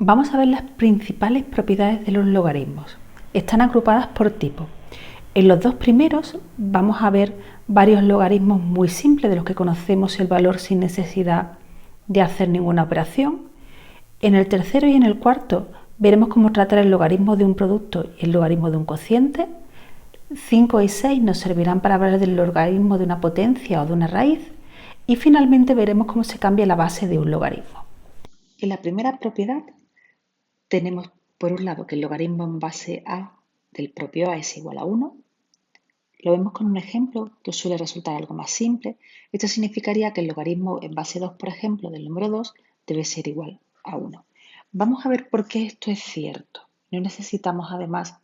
Vamos a ver las principales propiedades de los logaritmos. Están agrupadas por tipo. En los dos primeros vamos a ver varios logaritmos muy simples de los que conocemos el valor sin necesidad de hacer ninguna operación. En el tercero y en el cuarto veremos cómo tratar el logaritmo de un producto y el logaritmo de un cociente. 5 y 6 nos servirán para hablar del logaritmo de una potencia o de una raíz. Y finalmente veremos cómo se cambia la base de un logaritmo. En la primera propiedad tenemos por un lado que el logaritmo en base a del propio a es igual a 1. Lo vemos con un ejemplo que os suele resultar algo más simple. Esto significaría que el logaritmo en base 2, por ejemplo, del número 2 debe ser igual a 1. Vamos a ver por qué esto es cierto. No necesitamos además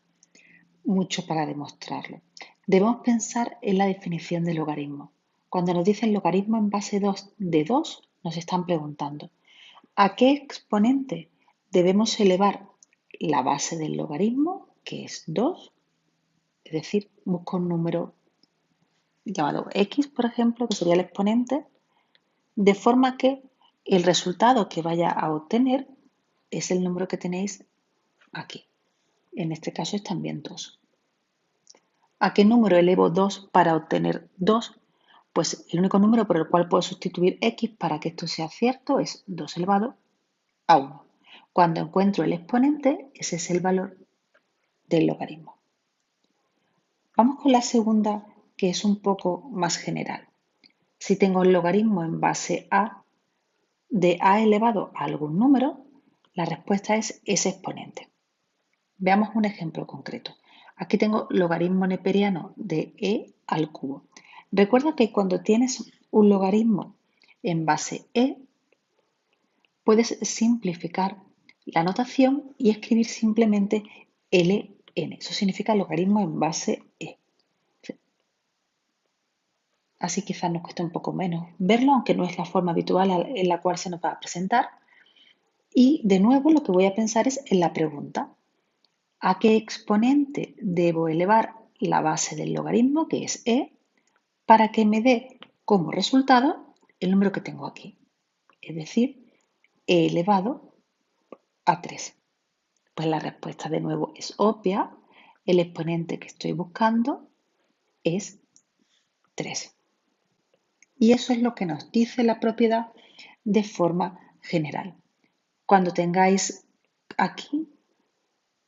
mucho para demostrarlo. Debemos pensar en la definición de logaritmo. Cuando nos dicen logaritmo en base 2 de 2, nos están preguntando ¿a qué exponente debemos elevar la base del logaritmo, que es 2? Es decir, busco un número llamado x, por ejemplo, que sería el exponente, de forma que el resultado que vaya a obtener es el número que tenéis aquí. En este caso es también 2. ¿A qué número elevo 2 para obtener 2? Pues el único número por el cual puedo sustituir x para que esto sea cierto es 2 elevado a 1. Cuando encuentro el exponente, ese es el valor del logaritmo. Vamos con la segunda, que es un poco más general. Si tengo el logaritmo en base a de a elevado a algún número, la respuesta es ese exponente. Veamos un ejemplo concreto. Aquí tengo logaritmo neperiano de e al cubo. Recuerda que cuando tienes un logaritmo en base e, puedes simplificar la notación y escribir simplemente ln. Eso significa logaritmo en base e. Así quizás nos cueste un poco menos verlo, aunque no es la forma habitual en la cual se nos va a presentar. Y de nuevo lo que voy a pensar es en la pregunta. ¿A qué exponente debo elevar la base del logaritmo, que es e, para que me dé como resultado el número que tengo aquí? Es decir, e elevado a 3. Pues la respuesta de nuevo es obvia. El exponente que estoy buscando es 3. Y eso es lo que nos dice la propiedad de forma general. Cuando tengáis aquí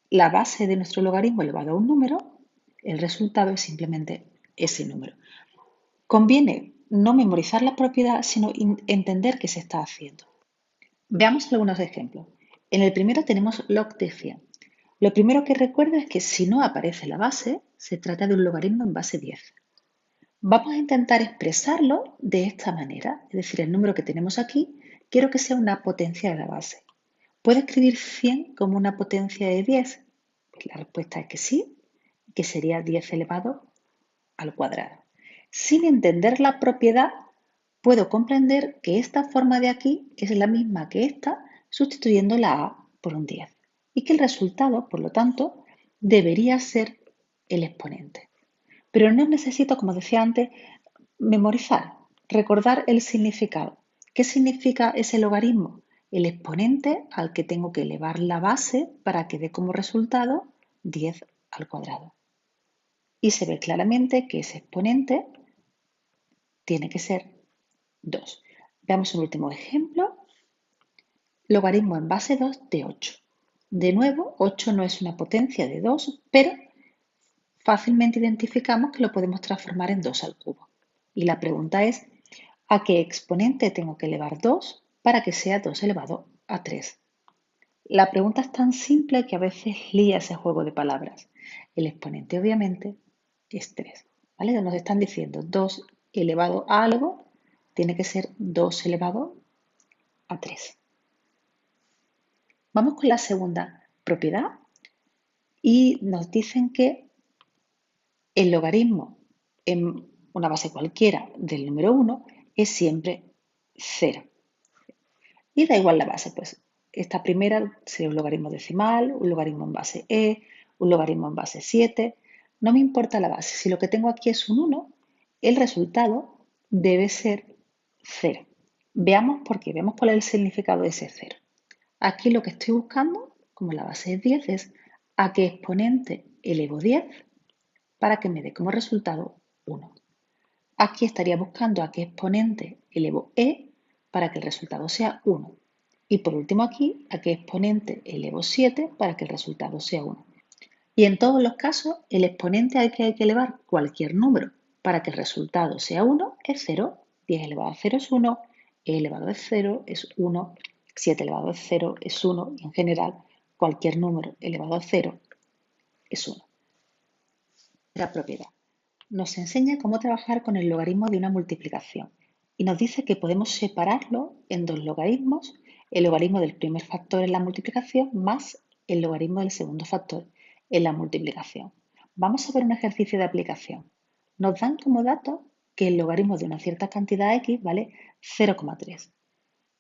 la base de nuestro logaritmo elevado a un número, el resultado es simplemente ese número. Conviene no memorizar la propiedad, sino entender qué se está haciendo. Veamos algunos ejemplos. En el primero tenemos log de 100. Lo primero que recuerdo es que si no aparece la base, se trata de un logaritmo en base 10. Vamos a intentar expresarlo de esta manera, es decir, el número que tenemos aquí, quiero que sea una potencia de la base. ¿Puedo escribir 100 como una potencia de 10? Pues la respuesta es que sí, que sería 10 elevado al cuadrado. Sin entender la propiedad, puedo comprender que esta forma de aquí es la misma que esta, sustituyendo la a por un 10. Y que el resultado, por lo tanto, debería ser el exponente. Pero no necesito, como decía antes, memorizar, recordar el significado. ¿Qué significa ese logaritmo? El exponente al que tengo que elevar la base para que dé como resultado 10 al cuadrado. Y se ve claramente que ese exponente tiene que ser 2. Veamos un último ejemplo. Logaritmo en base 2 de 8. De nuevo, 8 no es una potencia de 2, pero fácilmente identificamos que lo podemos transformar en 2 al cubo. Y la pregunta es, ¿a qué exponente tengo que elevar 2 para que sea 2 elevado a 3? La pregunta es tan simple que a veces lía ese juego de palabras. El exponente obviamente es 3. ¿Vale? Nos están diciendo 2 elevado a algo tiene que ser 2 elevado a 3. Vamos con la segunda propiedad y nos dicen que el logaritmo en una base cualquiera del número 1 es siempre 0. Y da igual la base, pues esta primera sería un logaritmo decimal, un logaritmo en base e, un logaritmo en base 7. No me importa la base. Si lo que tengo aquí es un 1, el resultado debe ser 0. Veamos por qué, veamos cuál es el significado de ese 0. Aquí lo que estoy buscando, como la base es 10, es a qué exponente elevo 10 para que me dé como resultado 1. Aquí estaría buscando a qué exponente elevo e para que el resultado sea 1. Y por último aquí, a qué exponente elevo 7 para que el resultado sea 1. Y en todos los casos, el exponente al que hay que elevar cualquier número para que el resultado sea 1 es 0. 10 elevado a 0 es 1, e elevado a 0 es 1, 7 elevado a 0 es 1 y en general cualquier número elevado a 0 es 1. La propiedad nos enseña cómo trabajar con el logaritmo de una multiplicación y nos dice que podemos separarlo en dos logaritmos, el logaritmo del primer factor en la multiplicación más el logaritmo del segundo factor en la multiplicación. Vamos a ver un ejercicio de aplicación. Nos dan como dato que el logaritmo de una cierta cantidad x vale 0,3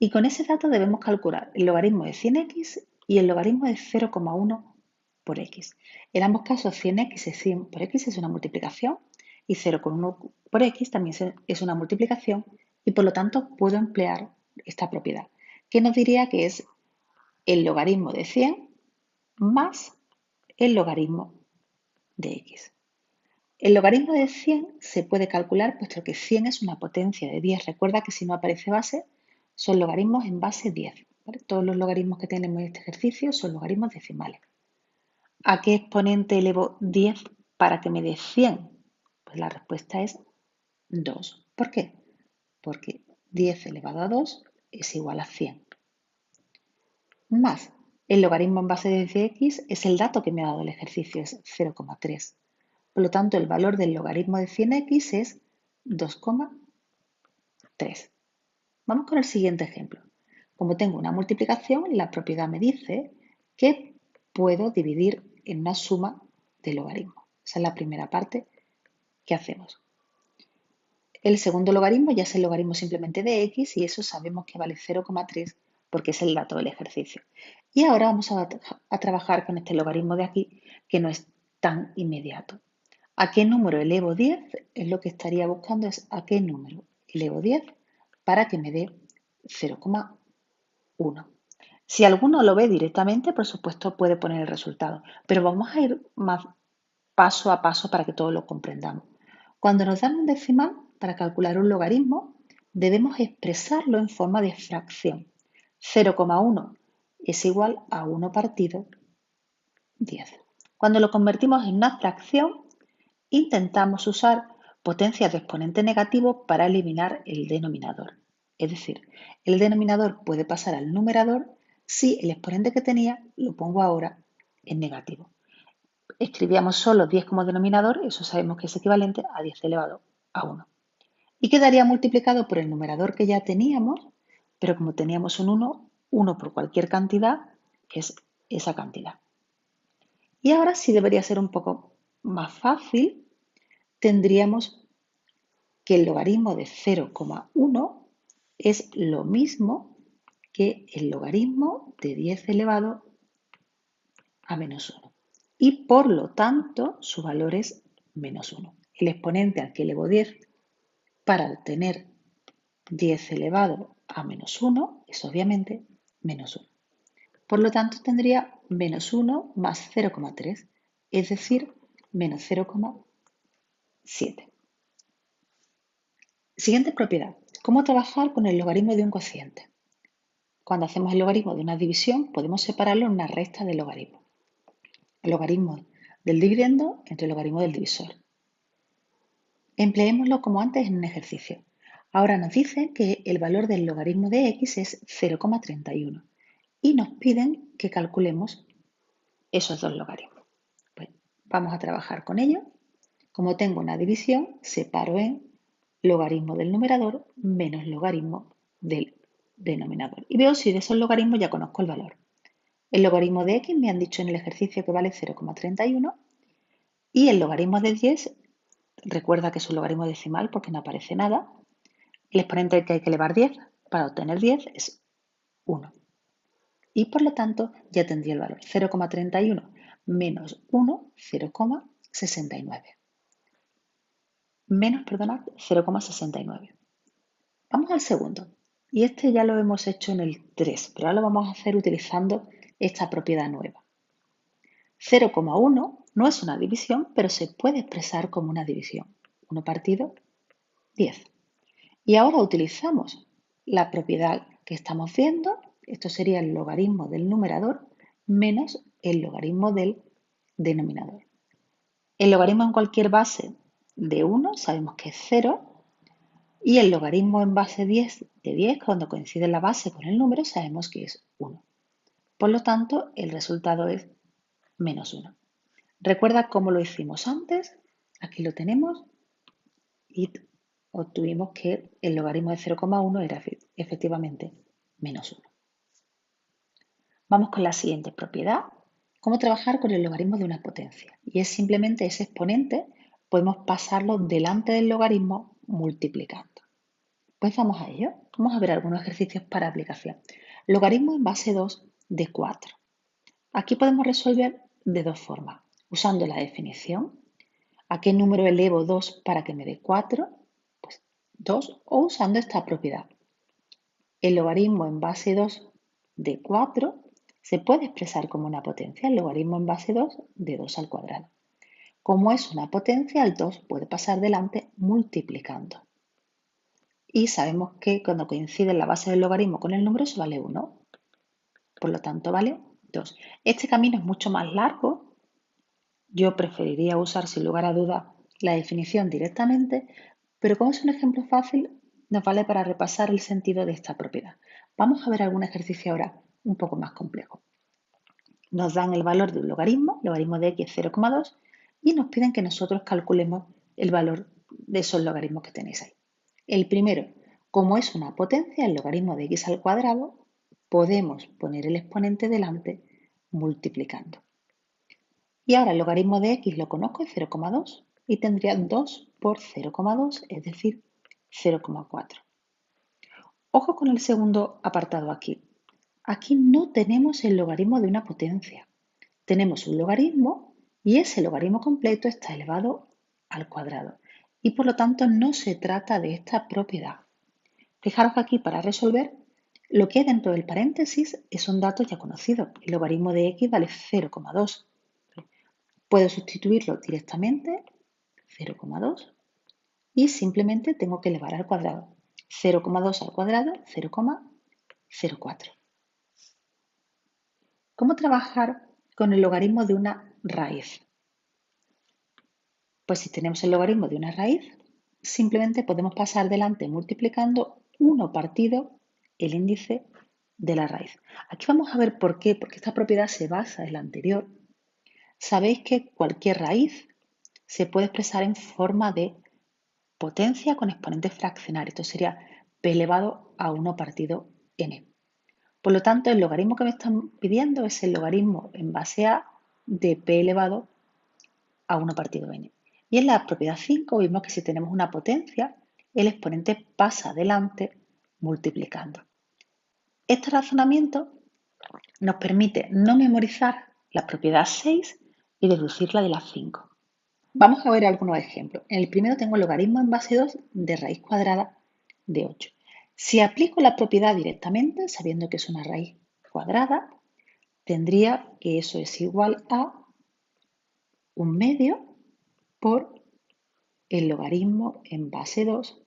y con ese dato debemos calcular el logaritmo de 100x y el logaritmo de 0,1 por x. En ambos casos 100x es 100 por x es una multiplicación y 0,1 por x también es una multiplicación y por lo tanto puedo emplear esta propiedad, que nos diría que es el logaritmo de 100 más el logaritmo de x. El logaritmo de 100 se puede calcular puesto que 100 es una potencia de 10. Recuerda que si no aparece base, son logaritmos en base 10. ¿Vale? Todos los logaritmos que tenemos en este ejercicio son logaritmos decimales. ¿A qué exponente elevo 10 para que me dé 100? Pues la respuesta es 2. ¿Por qué? Porque 10 elevado a 2 es igual a 100. Más, el logaritmo en base de 10x es el dato que me ha dado el ejercicio, es 0,3. Por lo tanto, el valor del logaritmo de 100x es 2,3. Vamos con el siguiente ejemplo. Como tengo una multiplicación, la propiedad me dice que puedo dividir en una suma de logaritmos. Esa es la primera parte que hacemos. El segundo logaritmo ya es el logaritmo simplemente de x y eso sabemos que vale 0,3 porque es el dato del ejercicio. Y ahora vamos a trabajar con este logaritmo de aquí que no es tan inmediato. ¿A qué número elevo 10? Es lo que estaría buscando, es a qué número elevo 10 para que me dé 0,1. Si alguno lo ve directamente, por supuesto puede poner el resultado, pero vamos a ir más paso a paso para que todos lo comprendamos. Cuando nos dan un decimal, para calcular un logaritmo, debemos expresarlo en forma de fracción. 0,1 es igual a 1 partido 10. Cuando lo convertimos en una fracción, intentamos usar potencias de exponente negativo para eliminar el denominador. Es decir, el denominador puede pasar al numerador si el exponente que tenía lo pongo ahora en negativo. Escribíamos solo 10 como denominador, eso sabemos que es equivalente a 10 elevado a 1. Y quedaría multiplicado por el numerador que ya teníamos, pero como teníamos un 1, 1 por cualquier cantidad es esa cantidad. Y ahora sí debería ser un poco más fácil, tendríamos que el logaritmo de 0,1 es lo mismo que el logaritmo de 10 elevado a menos 1. Y por lo tanto, su valor es menos 1. El exponente al que elevo 10 para obtener 10 elevado a menos 1 es obviamente menos 1. Por lo tanto, tendría menos 1 más 0,3, es decir, menos 0,7. Siguiente propiedad. ¿Cómo trabajar con el logaritmo de un cociente? Cuando hacemos el logaritmo de una división, podemos separarlo en una recta de logaritmos. El logaritmo del dividendo entre el logaritmo del divisor. Empleémoslo como antes en un ejercicio. Ahora nos dicen que el valor del logaritmo de x es 0,31 y nos piden que calculemos esos dos logaritmos. Pues vamos a trabajar con ello. Como tengo una división, separo en logaritmo del numerador menos logaritmo del denominador. Y veo si de esos logaritmos ya conozco el valor. El logaritmo de x me han dicho en el ejercicio que vale 0,31 y el logaritmo de 10, recuerda que es un logaritmo decimal porque no aparece nada. El exponente al que hay que elevar 10 para obtener 10 es 1. Y por lo tanto ya tendría el valor 0,31 menos 1, 0,69. Menos, perdonad, 0,69. Vamos al segundo. Y este ya lo hemos hecho en el 3, pero ahora lo vamos a hacer utilizando esta propiedad nueva. 0,1 no es una división, pero se puede expresar como una división. 1 partido 10. Y ahora utilizamos la propiedad que estamos viendo. Esto sería el logaritmo del numerador menos el logaritmo del denominador. El logaritmo en cualquier base de 1 sabemos que es 0 y el logaritmo en base 10 de 10, cuando coincide la base con el número, sabemos que es 1. Por lo tanto, el resultado es menos 1. ¿Recuerda cómo lo hicimos antes? Aquí lo tenemos y obtuvimos que el logaritmo de 0,1 era efectivamente menos 1. Vamos con la siguiente propiedad. ¿Cómo trabajar con el logaritmo de una potencia? Y es simplemente ese exponente, podemos pasarlo delante del logaritmo multiplicando. Pues vamos a ello. Vamos a ver algunos ejercicios para aplicación. Logaritmo en base 2 de 4. Aquí podemos resolver de dos formas. Usando la definición. ¿A qué número elevo 2 para que me dé 4? Pues 2. O usando esta propiedad. El logaritmo en base 2 de 4 se puede expresar como una potencia. El logaritmo en base 2 de 2 al cuadrado. Como es una potencia, el 2 puede pasar delante multiplicando. Y sabemos que cuando coincide la base del logaritmo con el número, eso vale 1. Por lo tanto, vale 2. Este camino es mucho más largo. Yo preferiría usar, sin lugar a dudas, la definición directamente, pero como es un ejemplo fácil, nos vale para repasar el sentido de esta propiedad. Vamos a ver algún ejercicio ahora un poco más complejo. Nos dan el valor de un logaritmo de x es 0,2, y nos piden que nosotros calculemos el valor de esos logaritmos que tenéis ahí. El primero, como es una potencia, el logaritmo de x al cuadrado, podemos poner el exponente delante multiplicando. Y ahora el logaritmo de x lo conozco, es 0,2 y tendría 2 por 0,2, es decir, 0,4. Ojo con el segundo apartado aquí. Aquí no tenemos el logaritmo de una potencia. Tenemos un logaritmo y ese logaritmo completo está elevado al cuadrado. Y por lo tanto no se trata de esta propiedad. Fijaros que aquí para resolver lo que hay dentro del paréntesis es un dato ya conocido. El logaritmo de x vale 0,2. Puedo sustituirlo directamente, 0,2, y simplemente tengo que elevar al cuadrado. 0,2 al cuadrado, 0,04. ¿Cómo trabajar con el logaritmo de una raíz? Pues si tenemos el logaritmo de una raíz, simplemente podemos pasar delante multiplicando 1 partido el índice de la raíz. Aquí vamos a ver por qué, porque esta propiedad se basa en la anterior. Sabéis que cualquier raíz se puede expresar en forma de potencia con exponente fraccionario. Esto sería p elevado a 1 partido n. Por lo tanto, el logaritmo que me están pidiendo es el logaritmo en base a de p elevado a 1 partido n. Y en la propiedad 5 vimos que si tenemos una potencia, el exponente pasa adelante multiplicando. Este razonamiento nos permite no memorizar la propiedad 6 y deducirla de la 5. Vamos a ver algunos ejemplos. En el primero tengo el logaritmo en base 2 de raíz cuadrada de 8. Si aplico la propiedad directamente, sabiendo que es una raíz cuadrada, tendría que eso es igual a 1/2 por el logaritmo en base 2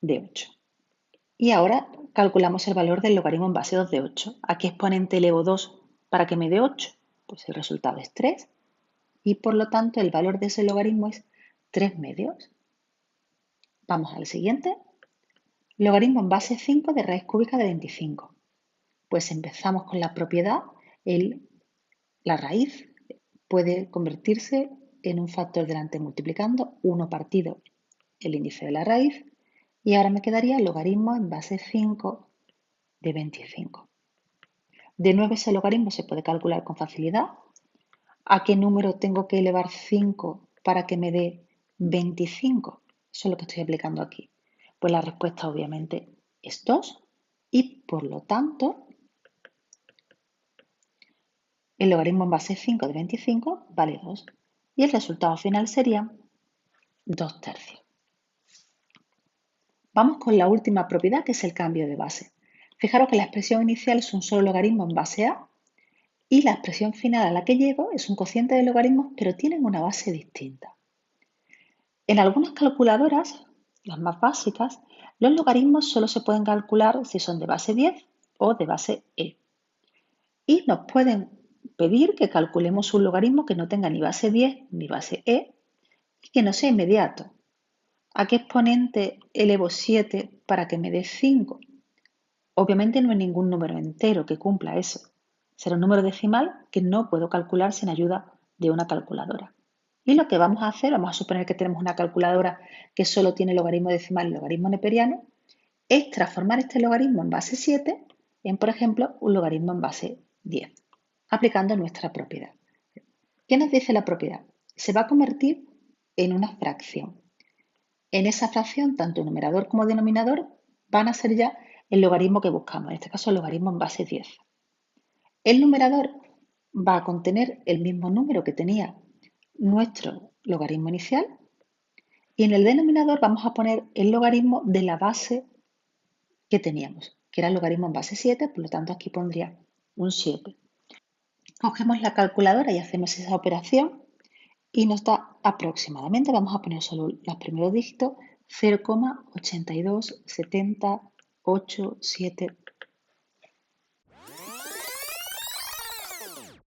de 8. Y ahora calculamos el valor del logaritmo en base 2 de 8. ¿A qué exponente elevo 2 para que me dé 8? Pues el resultado es 3 y por lo tanto el valor de ese logaritmo es 3/2. Vamos al siguiente. Logaritmo en base 5 de raíz cúbica de 25. Pues empezamos con la propiedad. La raíz puede convertirse en un factor delante multiplicando 1 partido el índice de la raíz. Y ahora me quedaría logaritmo en base 5 de 25. De nuevo ese logaritmo se puede calcular con facilidad. ¿A qué número tengo que elevar 5 para que me dé 25? Eso es lo que estoy aplicando aquí. Pues la respuesta obviamente es 2 y por lo tanto el logaritmo en base 5 de 25 vale 2 y el resultado final sería 2 tercios. Vamos con la última propiedad, que es el cambio de base. Fijaros que la expresión inicial es un solo logaritmo en base A y la expresión final a la que llego es un cociente de logaritmos, pero tienen una base distinta. En algunas calculadoras, las más básicas, los logaritmos solo se pueden calcular si son de base 10 o de base E. Y nos pueden pedir que calculemos un logaritmo que no tenga ni base 10 ni base E y que no sea inmediato. ¿A qué exponente elevo 7 para que me dé 5? Obviamente no hay ningún número entero que cumpla eso. Será un número decimal que no puedo calcular sin ayuda de una calculadora. Y lo que vamos a hacer, vamos a suponer que tenemos una calculadora que solo tiene logaritmo decimal y logaritmo neperiano, es transformar este logaritmo en base 7 en, por ejemplo, un logaritmo en base 10, aplicando nuestra propiedad. ¿Qué nos dice la propiedad? Se va a convertir en una fracción. En esa fracción, tanto numerador como denominador van a ser ya el logaritmo que buscamos, en este caso el logaritmo en base 10. El numerador va a contener el mismo número que tenía nuestro logaritmo inicial y en el denominador vamos a poner el logaritmo de la base que teníamos, que era el logaritmo en base 7, por lo tanto aquí pondría un 7. Cogemos la calculadora y hacemos esa operación y nos da aproximadamente, vamos a poner solo los primeros dígitos, 0,82787